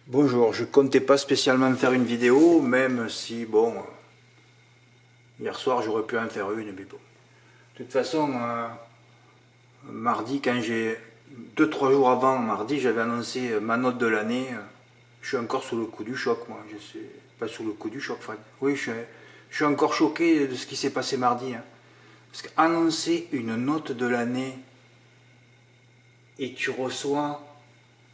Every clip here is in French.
Bonjour, je comptais pas spécialement faire une vidéo, même si, bon, hier soir j'aurais pu en faire une, mais bon. De toute façon, mardi, quand j'ai, 2-3 jours avant, mardi, j'avais annoncé ma note de l'année. Je suis encore sous le coup du choc, moi. Je sais, pas sous le coup du choc, Fred. Oui, je suis encore choqué de ce qui s'est passé mardi. Hein. Parce qu'annoncer une note de l'année et tu reçois...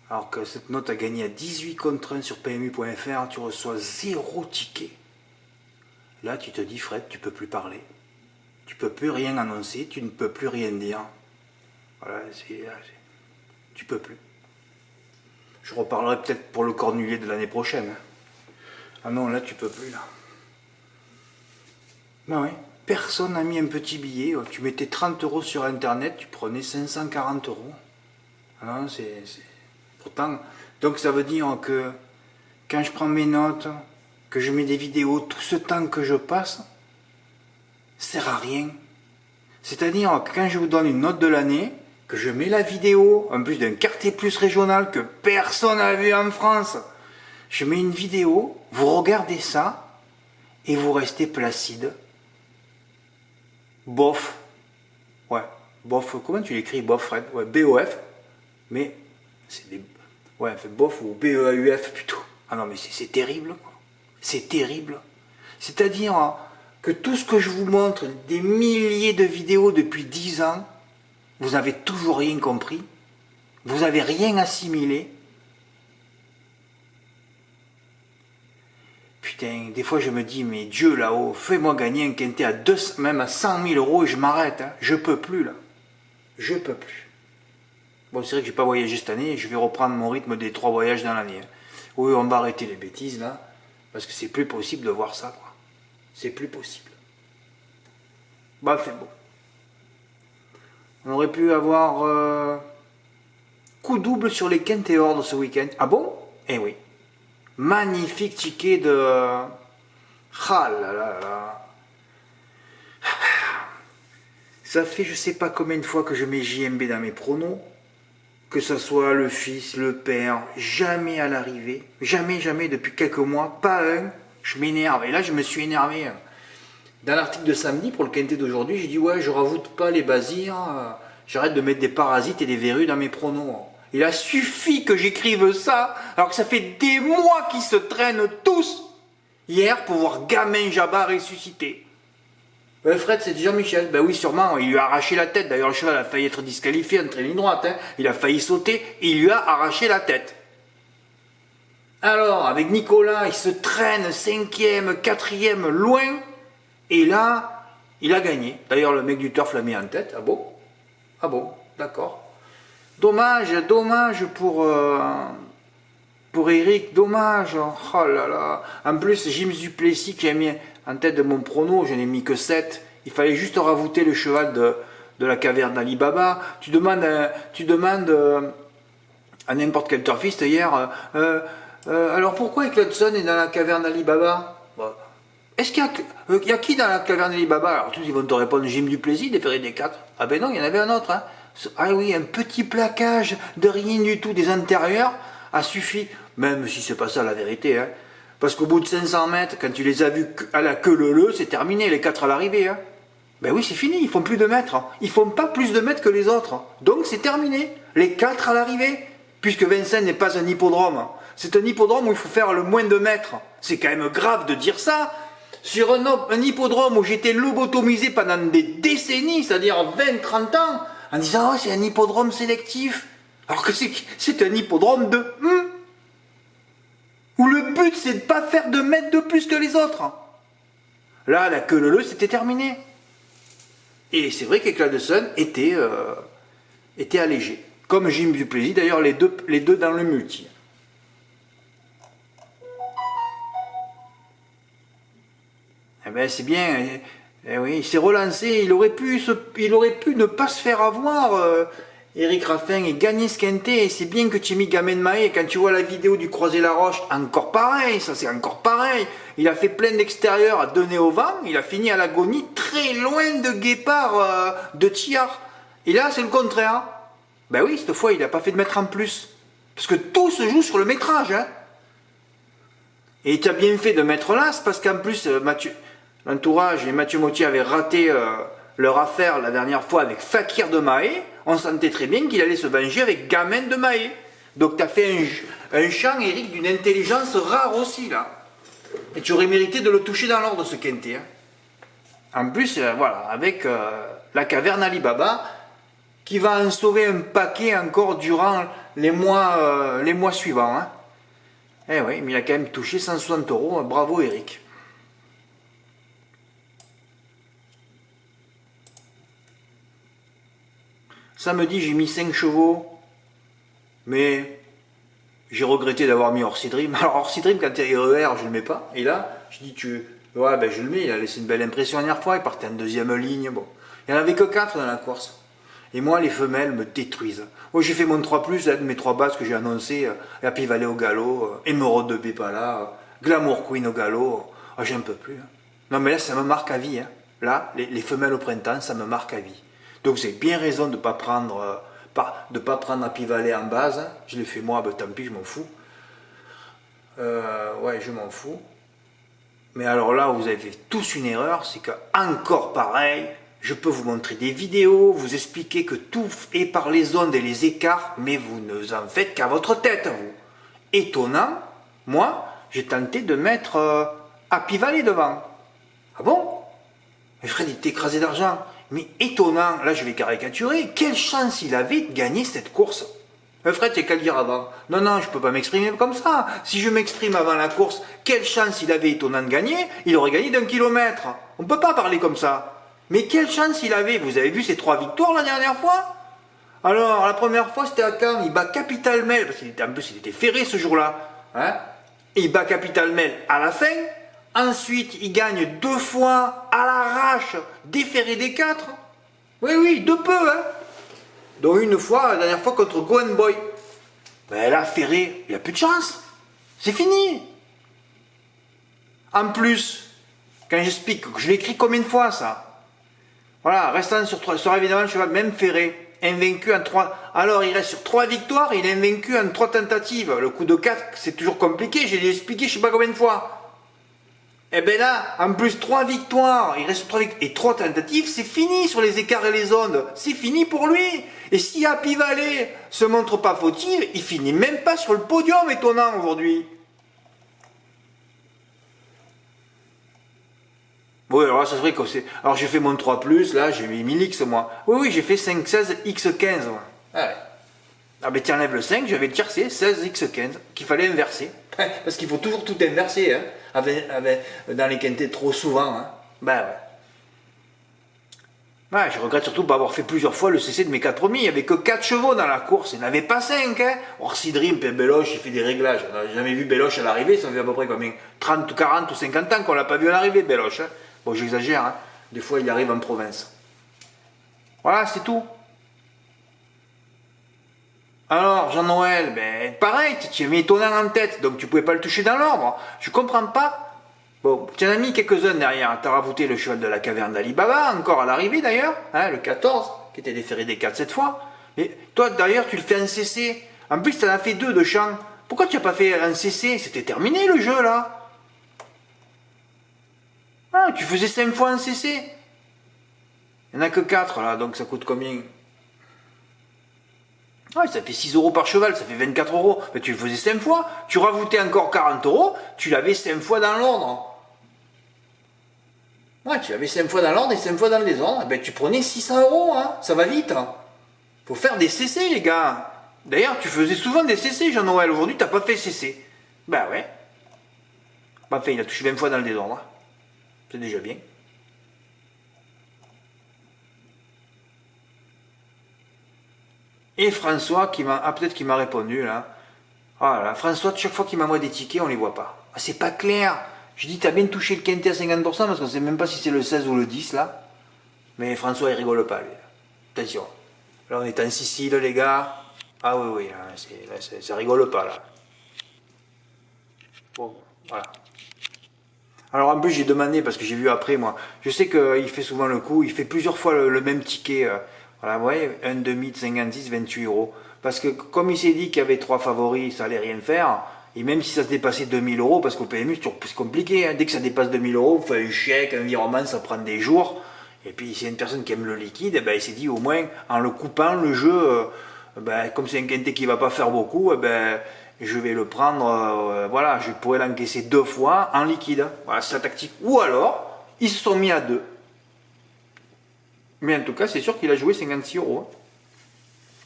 Alors que cette note a gagné à 18 contre 1 sur PMU.fr, tu reçois 0 ticket. Là, tu te dis, Fred, tu peux plus parler. Tu peux plus rien annoncer, tu ne peux plus rien dire. Voilà, tu peux plus. Je reparlerai peut-être pour le cornulier de l'année prochaine. Ah non, là, tu peux plus, là. Ben oui, personne n'a mis un petit billet. Tu mettais 30 € sur Internet, tu prenais 540 €. Ah non, Pourtant, donc ça veut dire que quand je prends mes notes, que je mets des vidéos, tout ce temps que je passe, sert à rien. C'est-à-dire que quand je vous donne une note de l'année, que je mets la vidéo, en plus d'un quartier plus régional que personne n'a vu en France, je mets une vidéo, vous regardez ça, et vous restez placide. Bof. Ouais, bof, comment tu l'écris, bof, Fred? Ouais, B-O-F, mais c'est des... Ouais, fait bof ou B-E-A-U-F plutôt. Ah non, mais c'est terrible, quoi. C'est terrible. C'est-à-dire que tout ce que je vous montre, des milliers de vidéos depuis 10 ans, vous n'avez toujours rien compris. Vous n'avez rien assimilé. Putain, des fois je me dis, mais Dieu là-haut, fais-moi gagner un quintet à 200, même à 100 000 € et je m'arrête. Hein. Je peux plus, là. Je peux plus. Bon, c'est vrai que j'ai pas voyagé cette année, je vais reprendre mon rythme des 3 voyages dans l'année. Oui, on va arrêter les bêtises là, parce que c'est plus possible de voir ça, quoi. C'est plus possible. Bah, fait bon. On aurait pu avoir coup double sur les quintés hors de ce week-end. Ah bon? Eh oui. Magnifique ticket de... Ah là là là. Ça fait je sais pas combien de fois que je mets JMB dans mes pronos. Que ce soit le fils, le père, jamais à l'arrivée, jamais, depuis quelques mois, pas un, je m'énerve. Et là, je me suis énervé. Dans l'article de samedi, pour le quintet d'aujourd'hui, j'ai dit, ouais, je rajoute pas les basirs, j'arrête de mettre des parasites et des verrues dans mes pronos. Il a suffi que j'écrive ça, alors que ça fait des mois qu'ils se traînent tous, hier, pour voir Gamin Jabba ressusciter. Fred, c'est Jean-Michel. Ben oui, sûrement, il lui a arraché la tête. D'ailleurs, le cheval a failli être disqualifié entre ligne droite. Hein. Il a failli sauter et il lui a arraché la tête. Alors, avec Nicolas, il se traîne 5e, 4e, loin. Et là, il a gagné. D'ailleurs, le mec du turf l'a mis en tête. Ah bon? Ah bon, d'accord. Dommage pour Eric, dommage. Oh là là. En plus, Jim Duplessis qui a mis en tête de mon prono, je n'ai mis que 7. Il fallait juste rajouter le cheval de la caverne d'Ali Baba. Tu demandes à n'importe quel turfiste hier, alors pourquoi Eclodson est dans la caverne d'Ali Baba? Est-ce qu'il y a qui dans la caverne d'Ali Baba? Alors tous ils vont te répondre Jim Duplessis, des Ferré des 4. Ah ben non, il y en avait un autre. Hein. Ah oui, un petit plaquage de rien du tout des intérieurs a suffi, même si c'est pas ça la vérité, hein. Parce qu'au bout de 500 mètres, quand tu les as vus à la queue leu, c'est terminé, les 4 à l'arrivée. Hein. Ben oui, c'est fini, ils font plus de mètres. Ils font pas plus de mètres que les autres. Donc c'est terminé, les 4 à l'arrivée. Puisque Vincennes n'est pas un hippodrome. C'est un hippodrome où il faut faire le moins de mètres. C'est quand même grave de dire ça. Sur un hippodrome où j'étais lobotomisé pendant des décennies, c'est-à-dire 20-30 ans, en disant « Oh, c'est un hippodrome sélectif ». Alors que c'est un hippodrome de... où le but c'est de ne pas faire de mètres de plus que les autres. Là, la queue leu, c'était terminé. Et c'est vrai qu'Éclat de Sun était allégé. Comme Jim Duplessis, d'ailleurs les deux dans le multi. Eh ben c'est bien, oui, il s'est relancé, il aurait pu ne pas se faire avoir, Eric Raffin, et gagner ce quintet, et c'est bien que tu aies mis Gamin Mahé, quand tu vois la vidéo du Croisé-la-Roche, encore pareil, ça c'est encore pareil, il a fait plein d'extérieur à donner au vent, il a fini à l'agonie très loin de Guépard, de Thiard, et là c'est le contraire. Ben oui, cette fois il n'a pas fait de mètre en plus, parce que tout se joue sur le métrage, hein. Et tu as bien fait de mettre l'as, parce qu'en plus, l'entourage et Mathieu Mottier avaient raté leur affaire la dernière fois avec Fakir de Mahé. On sentait très bien qu'il allait se venger avec Gamin de Mahé. Donc tu as fait un champ, Eric, d'une intelligence rare aussi, là. Et tu aurais mérité de le toucher dans l'ordre, ce quintet. Hein. En plus, voilà, avec la caverne Alibaba, qui va en sauver un paquet encore durant les mois suivants. Hein. Eh oui, mais il a quand même touché 160 euros. Bravo, Eric. Samedi, j'ai mis 5 chevaux, mais j'ai regretté d'avoir mis Orsi Dream. Alors, Orsi Dream, quand il y a RER, je ne le mets pas. Et là, je dis, ouais, ben je le mets. Il a laissé une belle impression la dernière fois. Il partait en deuxième ligne. Bon, il n'y en avait que 4 dans la course. Et moi, les femelles me détruisent. Moi, j'ai fait mon 3+, là, de mes 3 bases que j'ai annoncées. Happy Valley au galop, Émeraude de Bépala, Glamour Queen au galop. Ah, j'en peux plus. Hein. Non, mais là, ça me marque à vie. Hein. Là, les femelles au printemps, ça me marque à vie. Donc, vous avez bien raison de ne pas prendre, Happy Valley en base. Hein. Je l'ai fait moi, ben, tant pis, je m'en fous. Ouais, je m'en fous. Mais alors là, vous avez fait tous une erreur, c'est que, encore pareil, je peux vous montrer des vidéos, vous expliquer que tout est par les ondes et les écarts, mais vous ne en faites qu'à votre tête, vous. Étonnant, moi, j'ai tenté de mettre Happy Valley devant. Ah bon? Mais Fred, il était écrasé d'argent. Mais étonnant, là je vais caricaturer, quelle chance il avait de gagner cette course? Fred, t'as qu'à le dire avant. Non, non, je peux pas m'exprimer comme ça. Si je m'exprime avant la course, quelle chance il avait étonnant de gagner? Il aurait gagné d'1 kilomètre. On peut pas parler comme ça. Mais quelle chance il avait? Vous avez vu ses 3 victoires la dernière fois? Alors, la première fois, c'était à Caen. Il bat Capital Mel, parce qu'en plus, il était ferré ce jour-là. Hein? Et il bat Capital Mel à la fin. Ensuite, il gagne 2 fois à l'arrache, déféré des 4. Oui, oui, de peu, hein. Donc une fois, la dernière fois, contre Gohan Boy. Ben là, Ferré, il a plus de chance. C'est fini. En plus, quand j'explique, je l'ai écrit combien de fois, ça? Voilà, restant sur évidemment le cheval, même Ferré, invaincu en 3. Alors, il reste sur 3 victoires, il est invaincu en 3 tentatives. Le coup de 4, c'est toujours compliqué, j'ai expliqué je sais pas combien de fois. Et bien là, en plus 3 victoires, il reste sur 3 victoires et 3 tentatives, c'est fini sur les écarts et les ondes. C'est fini pour lui. Et si Happy Valley se montre pas fautive, il finit même pas sur le podium, étonnant aujourd'hui. Oui, alors là, ça serait que c'est. Alors j'ai fait mon 3+, là, j'ai mis 1000X moi. Oui, oui, j'ai fait 5-16-X15 moi. Ouais. Ah ben tu enlèves le 5, j'avais le tiercé, 16x15, qu'il fallait inverser. Parce qu'il faut toujours tout inverser, hein, dans les quintets trop souvent. Hein. Ben ouais. Ouais, je regrette surtout de pas avoir fait plusieurs fois le CC de mes 4 premiers. Il n'y avait que 4 chevaux dans la course, il n'y en avait pas 5. Hein. Orsi Dream, Beloche, il fait des réglages. On n'a jamais vu Beloche à l'arrivée, ça fait à peu près combien 30, 40 ou 50 ans qu'on l'a pas vu à l'arrivée, Beloche. Hein. Bon, j'exagère, hein. Des fois il arrive en province. Voilà, c'est tout. Alors, Jean-Noël, ben pareil, tu as mis étonnant en tête, donc tu pouvais pas le toucher dans l'ordre. Je comprends pas. Bon, tu en as mis quelques-uns derrière. Tu as rajouté le cheval de la caverne d'Alibaba, encore à l'arrivée d'ailleurs, hein, le 14, qui était déféré des 4 cette fois. Et toi, d'ailleurs, tu le fais en CC. En plus, tu en as fait 2 de champ. Pourquoi tu n'as pas fait un CC? C'était terminé le jeu, là. Ah, tu faisais 5 fois un CC. Il n'y en a que 4, là, donc ça coûte combien? Ouais, ça fait 6 euros par cheval, ça fait 24 euros. Mais tu le faisais 5 fois, tu rajoutais encore 40 euros, tu l'avais 5 fois dans l'ordre. Ouais, tu l'avais 5 fois dans l'ordre et 5 fois dans le désordre. Ben, tu prenais 600 euros, hein. Ça va vite. Hein. Faut faire des CC, les gars. D'ailleurs, tu faisais souvent des CC, Jean-Noël. Aujourd'hui, t'as pas fait CC. Ben ouais. Enfin, il a touché 20 fois dans le désordre. C'est déjà bien. Et François qui m'a. Ah, peut-être qu'il m'a répondu là. Ah là, François, chaque fois qu'il m'envoie des tickets, on les voit pas. Ah, c'est pas clair. Je dis, t'as bien touché le quintet à 50% parce qu'on sait même pas si c'est le 16 ou le 10 là. Mais François, il rigole pas, lui. Attention. Là, on est en Sicile, les gars. Ah oui, oui, là, ça rigole pas là. Bon, voilà. Alors en plus, j'ai demandé, parce que j'ai vu après, moi, je sais qu'il fait souvent le coup, il fait plusieurs fois le même ticket. Voilà, vous voyez, un demi de 56, 28 euros. Parce que comme il s'est dit qu'il y avait 3 favoris, ça allait rien faire, Et même si ça se dépassait 2000 euros, parce qu'au PMU, c'est toujours plus compliqué. Hein. Dès que ça dépasse 2000 euros, vous faites un chèque, un virement, ça prend des jours. Et puis, c'est une personne qui aime le liquide, il s'est dit au moins, en le coupant, le jeu, comme c'est un quintet qui ne va pas faire beaucoup, je vais le prendre, voilà, je pourrais l'encaisser 2 fois en liquide. Voilà, c'est la tactique. Ou alors, ils se sont mis à 2. Mais en tout cas, c'est sûr qu'il a joué 56 euros.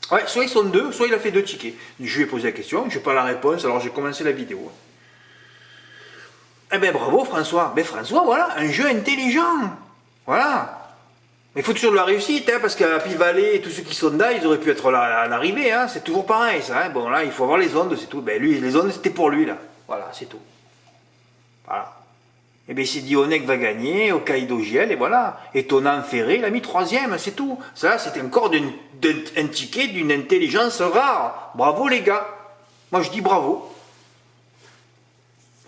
Ouais, soit ils sont 2, soit il a fait 2 tickets. Je lui ai posé la question, je n'ai pas la réponse, alors j'ai commencé la vidéo. Eh ben bravo François. Ben François, voilà, un jeu intelligent. Voilà. Mais il faut toujours de la réussite, hein, parce qu'à Happy Valley et tous ceux qui sont là, ils auraient pu être là à l'arrivée, hein, c'est toujours pareil ça. Hein. Bon là, il faut avoir les ondes, c'est tout. Ben lui, les ondes c'était pour lui là. Voilà, c'est tout. Voilà. Et bien il s'est dit Onek va gagner, Hokkaido Giel, et voilà. Étonnant Ferré, il a mis 3e, c'est tout. Ça, c'était encore un ticket d'une intelligence rare. Bravo les gars. Moi je dis bravo.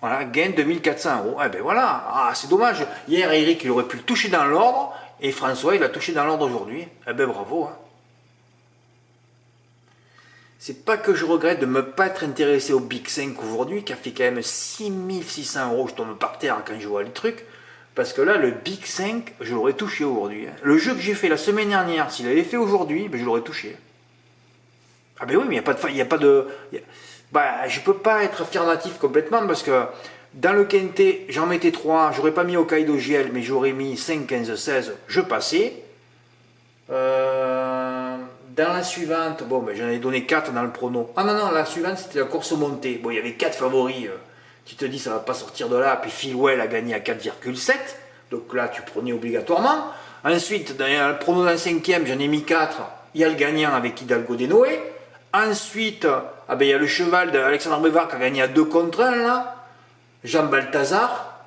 Voilà, gain 2400 euros. Eh ben voilà, ah, c'est dommage. Hier, Eric, il aurait pu le toucher dans l'ordre, et François, il a touché dans l'ordre aujourd'hui. Eh ben bravo. Hein. C'est pas que je regrette de ne pas être intéressé au Big 5 aujourd'hui, qui a fait quand même 6600 euros. Je tombe par terre quand je vois les trucs. Parce que là, le Big 5, je l'aurais touché aujourd'hui. Hein. Le jeu que j'ai fait la semaine dernière, s'il avait fait aujourd'hui, je l'aurais touché. Ah ben oui, mais il n'y a pas de... je peux pas être affirmatif complètement parce que dans le quintet, j'en mettais 3, j'aurais pas mis Hokkaido GL, mais j'aurais mis 5, 15, 16, je passais. Dans la suivante, j'en ai donné 4 dans le prono. Ah non, la suivante c'était la course montée. Bon, il y avait 4 favoris. Tu te dis ça va pas sortir de là. Puis Philwell a gagné à 4,7. Donc là, tu prenais obligatoirement. Ensuite, dans le prono dans le 5e, j'en ai mis 4. Il y a le gagnant avec Hidalgo des Noé. Ensuite, il y a le cheval d'Alexandre Bévard qui a gagné à 2 contre 1 là. Jean Balthazar.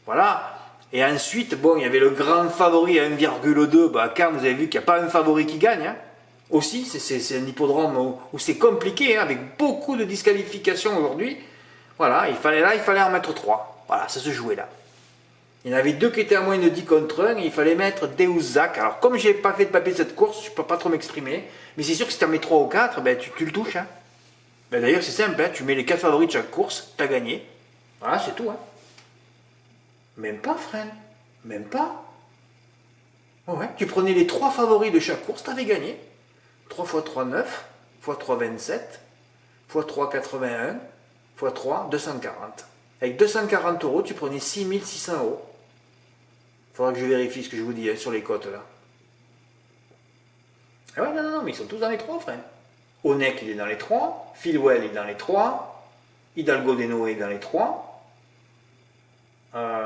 Voilà. Et ensuite, il y avait le grand favori à 1,2. Quand vous avez vu qu'il n'y a pas un favori qui gagne. Hein. Aussi, c'est un hippodrome où c'est compliqué, hein, avec beaucoup de disqualifications aujourd'hui. Voilà, il fallait en mettre 3. Voilà, ça se jouait là. Il y en avait 2 qui étaient à moins de 10 contre 1, et il fallait mettre Deus Zach. Alors, comme je n'ai pas fait de papier de cette course, je ne peux pas trop m'exprimer. Mais c'est sûr que si tu en mets 3 ou 4, tu le touches. Hein. D'ailleurs, c'est simple, hein, tu mets les 4 favoris de chaque course, tu as gagné. Voilà, c'est tout. Hein. Même pas, frère. Même pas. Ouais, tu prenais les 3 favoris de chaque course, tu avais gagné. 3 x 3, 9, x 3, 27, x 3, 81, x 3, 240. Avec 240 euros, tu prenais 6600 euros. Il faudra que je vérifie ce que je vous dis hein, sur les cotes là. Ah ouais, non, mais ils sont tous dans les 3, frère. Onek, il est dans les 3. Philwell, il est dans les 3. Hidalgo des Noé est dans les 3.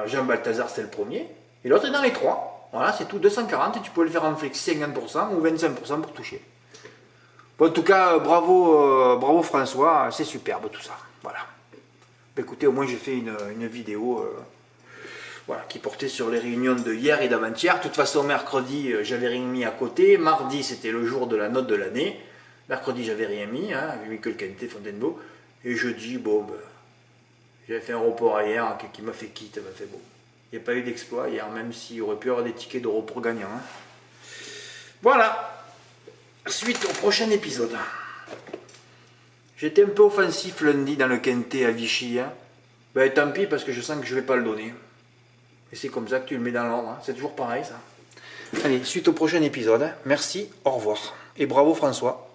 Jean Balthazar, c'est le premier. Et l'autre est dans les 3. Voilà, c'est tout. 240 et tu peux le faire en flexi 50% ou 25% pour toucher. Bon, en tout cas, bravo François, c'est superbe tout ça. Voilà. Écoutez, au moins j'ai fait une vidéo qui portait sur les réunions de hier et d'avant-hier. De toute façon, mercredi, j'avais rien mis à côté. Mardi, c'était le jour de la note de l'année. Mercredi, j'avais rien mis. Hein, j'avais mis que le quintet Fontainebleau. Et jeudi, j'avais fait un report hier qui m'a fait quitte. Il n'y a pas eu d'exploit hier, même s'il aurait pu y avoir des tickets de report gagnants. Hein. Voilà. Suite au prochain épisode. J'étais un peu offensif lundi dans le quintet à Vichy. Hein. Tant pis parce que je sens que je ne vais pas le donner. Et c'est comme ça que tu le mets dans l'ordre. Hein. C'est toujours pareil ça. Allez, suite au prochain épisode. Hein. Merci, au revoir. Et bravo François.